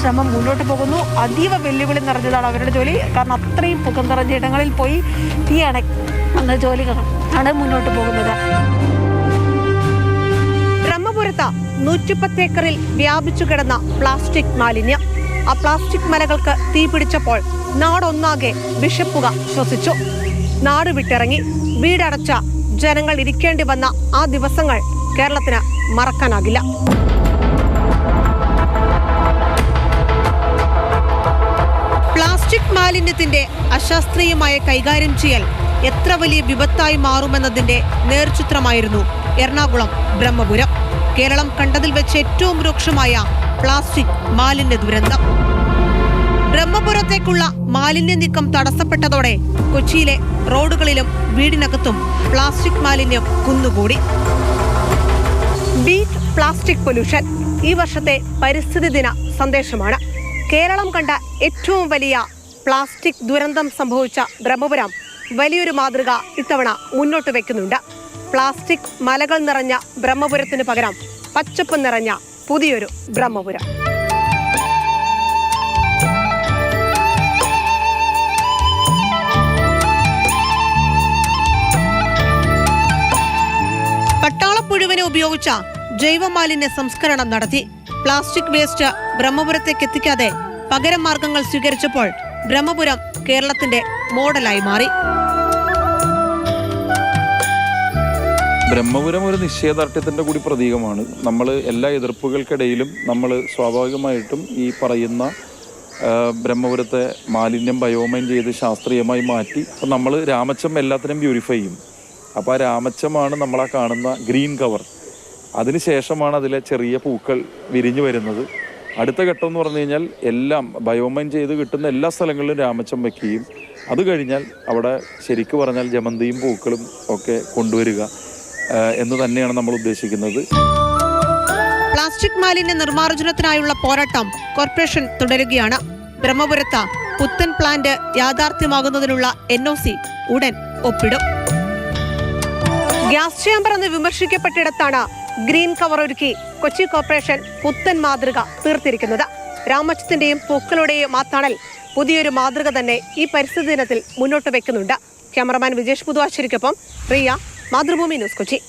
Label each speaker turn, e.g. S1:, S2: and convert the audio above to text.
S1: ശ്രമം മുന്നോട്ട് പോകുന്നു. അതീവ വെല്ലുവിളി നിറഞ്ഞതാണ് അവരുടെ ജോലി. കാരണം അത്രയും പുകം നിറഞ്ഞ ഇടങ്ങളിൽ പോയി തീ അണയ്ക്കുന്ന ജോലികളാണ് മുന്നോട്ട് പോകുന്നത്. ബ്രഹ്മപുരത്ത് 110 ഏക്കറിൽ വ്യാപിച്ചു കിടന്ന പ്ലാസ്റ്റിക് മാലിന്യം. ആ പ്ലാസ്റ്റിക് മലകൾക്ക് തീ പിടിച്ചപ്പോൾ നാടൊന്നാകെ വിഷപ്പുക ശ്വസിച്ചു. നാട് വിട്ടിറങ്ങി വീടടച്ച ജനങ്ങൾ ഇരിക്കേണ്ടി വന്ന ആ ദിവസങ്ങൾ കേരളത്തിന് മറക്കാനാകില്ല. പ്ലാസ്റ്റിക് മാലിന്യത്തിന്റെ അശാസ്ത്രീയമായ കൈകാര്യം ചെയ്യൽ എത്ര വലിയ വിപത്തായി മാറുമെന്നതിന്റെ നേർചിത്രമായിരുന്നു എറണാകുളം ബ്രഹ്മപുരം. കേരളം കണ്ടതിൽ വെച്ച് ഏറ്റവും രൂക്ഷമായ പ്ലാസ്റ്റിക് മാലിന്യ ദുരന്തം. ബ്രഹ്മപുരത്തേക്കുള്ള മാലിന്യ നീക്കം തടസ്സപ്പെട്ടതോടെ കൊച്ചിയിലെ റോഡുകളിലും വീടിനകത്തും പ്ലാസ്റ്റിക് മാലിന്യം കുന്നുകൂടി. ബീറ്റ് പ്ലാസ്റ്റിക് പൊല്യൂഷൻ ഈ വർഷത്തെ പരിസ്ഥിതി ദിന സന്ദേശമാണ്. കേരളം കണ്ട ഏറ്റവും വലിയ പ്ലാസ്റ്റിക് ദുരന്തം സംഭവിച്ച ബ്രഹ്മപുരം വലിയൊരു മാതൃക ഇത്തവണ മുന്നോട്ട് വെക്കുന്നുണ്ട്. പ്ലാസ്റ്റിക് മലകൾ നിറഞ്ഞ ബ്രഹ്മപുരത്തിന് പകരം പച്ചപ്പ് നിറഞ്ഞ പുതിയൊരു ബ്രഹ്മപുരം. പട്ടാളപ്പുഴുവിനെ ഉപയോഗിച്ച ജൈവമാലിന്യ സംസ്കരണം നടത്തി. പ്ലാസ്റ്റിക് വേസ്റ്റ് ബ്രഹ്മപുരത്തേക്ക് എത്തിക്കാതെ പകരം മാർഗങ്ങൾ സ്വീകരിച്ചപ്പോൾ ബ്രഹ്മപുരം കേരളത്തിന്റെ മോഡലായി മാറി.
S2: ബ്രഹ്മപുരം ഒരു നിശ്ചയദാർഢ്യത്തിൻ്റെ കൂടി പ്രതീകമാണ്. നമ്മൾ എല്ലാ എതിർപ്പുകൾക്കിടയിലും നമ്മൾ സ്വാഭാവികമായിട്ടും ഈ പറയുന്ന ബ്രഹ്മപുരത്തെ മാലിന്യം ബയോമൈൻ ചെയ്ത് ശാസ്ത്രീയമായി മാറ്റി അപ്പം നമ്മൾ രാമച്ചം എല്ലാത്തിനും പ്യൂരിഫൈ ചെയ്യും. അപ്പോൾ ആ രാമച്ചമാണ് നമ്മളാ കാണുന്ന ഗ്രീൻ കവർ. അതിനുശേഷമാണ് അതിലെ ചെറിയ പൂക്കൾ വിരിഞ്ഞു വരുന്നത്. അടുത്ത ഘട്ടം എന്ന് പറഞ്ഞു കഴിഞ്ഞാൽ എല്ലാം ബയോമൈൻ ചെയ്ത് കിട്ടുന്ന എല്ലാ സ്ഥലങ്ങളിലും രാമച്ചം വയ്ക്കുകയും അത് കഴിഞ്ഞാൽ അവിടെ ശരിക്കു പറഞ്ഞാൽ ജമന്തിയും പൂക്കളും ഒക്കെ കൊണ്ടുവരിക എന്ന് തന്നെയാണ് നമ്മൾ ഉദ്ദേശിക്കുന്നത്.
S1: പ്ലാസ്റ്റിക് മാലിന്യ നിർമ്മാർജ്ജനത്തിനായുള്ള പോരാട്ടം കോർപ്പറേഷൻ തുടരുകയാണ്. ബ്രഹ്മപുരത്ത് പുത്തൻ പ്ലാന്റ് യാഥാർത്ഥ്യമാകുന്നതിനുള്ള NOC ഉടൻ ഒപ്പിടും. ഗ്യാസ് ചേമ്പർ എന്ന് വിമർശിക്കപ്പെട്ടിടത്താണ് ഗ്രീൻ കവർ ഒരുക്കി കൊച്ചി കോർപ്പറേഷൻ പുത്തൻ മാതൃക തീർത്തിരിക്കുന്നത്. രാമച്ചത്തിന്റെയും പൂക്കളുടെയും ആ തണൽ പുതിയൊരു മാതൃക തന്നെ ഈ പരിസ്ഥിതി ദിനത്തിൽ മുന്നോട്ട് വെക്കുന്നുണ്ട്. ക്യാമറമാൻ വിജേഷ് പുതുവാശ്ശേരിക്കൊപ്പം റിയ, മാതൃഭൂമി ന്യൂസ്, കൊച്ചി.